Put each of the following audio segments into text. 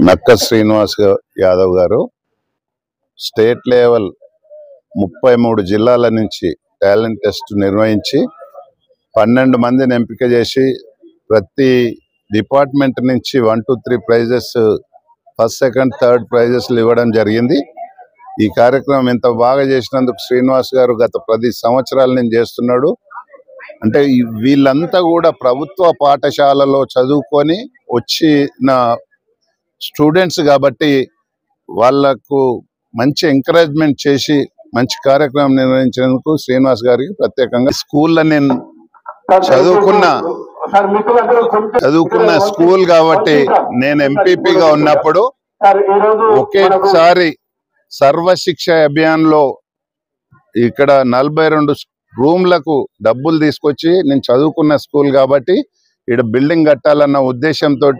నక్క శ్రీనివాస్ యాదవ్ గారు state level 33 జిల్లాల నుంచి టాలెంట్ టెస్ట్ నిర్వహించి 12 మందిని ఎంపిక చేసి ప్రతి డిపార్ట్మెంట్ నుంచి 1, 2, 3 ప్రైజెస్ ఫస్ట్, సెకండ్, థర్డ్ ప్రైజెస్లు ఇవ్వడం జరిగింది. ఈ కార్యక్రమం ఇంత బాగా చేసినందుకు శ్రీనివాస్ గారు గత 10 సంవత్సరాల నుంచి చేస్తున్నాడు. అంటే వీళ్ళంతా కూడా ప్రభుత్వ పాఠశాలలో చదువుకొని వచ్చిన స్టూడెంట్స్ కాబట్టి వాళ్లకు మంచి ఎంకరేజ్మెంట్ చేసి మంచి కార్యక్రమం నిర్వహించినందుకు శ్రీనివాస్ గారికి ప్రత్యేకంగా స్కూల్లో నేను చదువుకున్న స్కూల్ కాబట్టి నేను ఎంపీపీగా ఉన్నప్పుడు ఒకేసారి సర్వశిక్ష అభియాన్ లో ఇక్కడ 42 రూమ్లకు డబ్బులు తీసుకొచ్చి నేను చదువుకున్న స్కూల్ కాబట్టి ఇక్కడ బిల్డింగ్ కట్టాలన్న ఉద్దేశంతో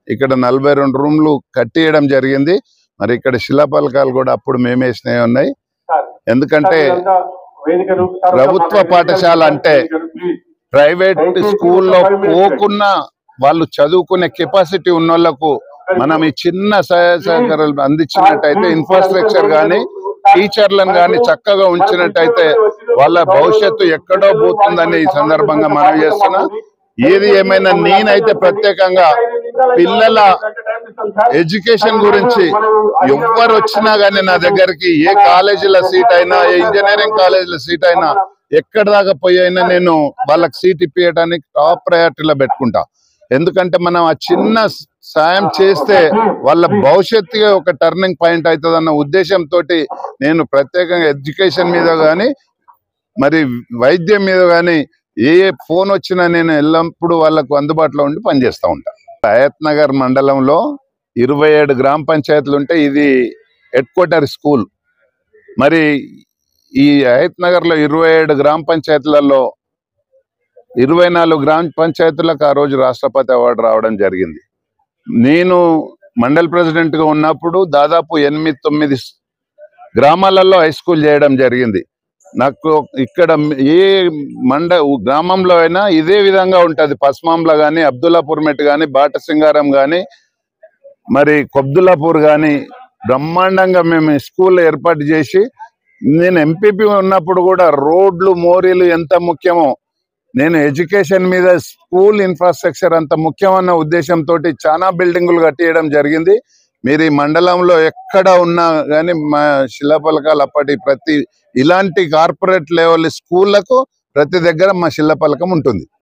ఇక్కడ 42 రూమ్లు కట్టియడం జరిగింది. మరి ఇక్కడ శిలాఫలకాలు కూడా అప్పుడు మేమే వేసినవి ఉన్నాయి. ఎందుకంటే ప్రభుత్వ పాఠశాల అంటే ప్రైవేట్ స్కూల్లో పోకున్నా వాళ్ళు చదువుకునే కెపాసిటీ ఉన్న వాళ్ళకు మనం ఈ చిన్న సహాయ సహకారాలు అందించినట్టయితే ఇన్ఫ్రాస్ట్రక్చర్ కానీ టీచర్లను కానీ చక్కగా ఉంచినట్టయితే వాళ్ళ భవిష్యత్తు ఎక్కడో పోతుందని ఈ సందర్భంగా మనం చేస్తున్నాం. ఏది ఏమైనా నేనైతే ప్రత్యేకంగా పిల్లల ఎడ్యుకేషన్ గురించి ఎవరు వచ్చినా గానీ నా దగ్గరికి ఏ కాలేజీల సీట్ అయినా, ఏ ఇంజనీరింగ్ కాలేజీల సీట్ అయినా, ఎక్కడి దాకా పోయి అయినా నేను వాళ్ళకి సీట్ ఇప్పించడానికి టాప్ ప్రయారిటీలో పెట్టుకుంటా. ఎందుకంటే మనం ఆ చిన్న సాయం చేస్తే వాళ్ళ భవిష్యత్తుగా ఒక టర్నింగ్ పాయింట్ అవుతుంది అన్న ఉద్దేశంతో నేను ప్రత్యేకంగా ఎడ్యుకేషన్ మీద కానీ మరి వైద్యం మీద కానీ ఏ ఫోన్ వచ్చినా నేను ఎల్లప్పుడూ వాళ్ళకు అందుబాటులో ఉండి పనిచేస్తూ ఉంటా. హయత్ నగర్ మండలంలో 27 గ్రామ పంచాయతీలు ఉంటే ఇది హెడ్ క్వార్టర్ స్కూల్. మరి ఈ హయత్ నగర్ లో 27 గ్రామ పంచాయతీలలో 24 గ్రామ పంచాయతీలకు ఆ రోజు రాష్ట్రపతి అవార్డు రావడం జరిగింది. నేను మండల్ ప్రెసిడెంట్ గా ఉన్నప్పుడు దాదాపు 8-9 గ్రామాలలో హై స్కూల్ చేయడం జరిగింది. నాకు ఇక్కడ ఏ గ్రామంలో అయినా ఇదే విధంగా ఉంటది. పస్మాంలో కానీ, అబ్దుల్లాపూర్ మెట్ కానీ, బాటసింగారం కానీ, మరి కొబ్దుల్లాపూర్ కానీ బ్రహ్మాండంగా మేము స్కూల్ ఏర్పాటు చేసి, నేను ఎంపీపీ ఉన్నప్పుడు కూడా రోడ్లు, మోరీలు ఎంత ముఖ్యమో నేను ఎడ్యుకేషన్ మీద స్కూల్ ఇన్ఫ్రాస్ట్రక్చర్ అంత ముఖ్యమన్న ఉద్దేశంతో చాలా బిల్డింగులు కట్టియడం జరిగింది. మీరు ఈ మండలంలో ఎక్కడ ఉన్నా కానీ మా శిలాఫలకాలు అప్పటి ప్రతి ఇలాంటి కార్పొరేట్ లెవెల్ స్కూళ్లకు ప్రతి దగ్గర మా శిలాఫలకం ఉంటుంది.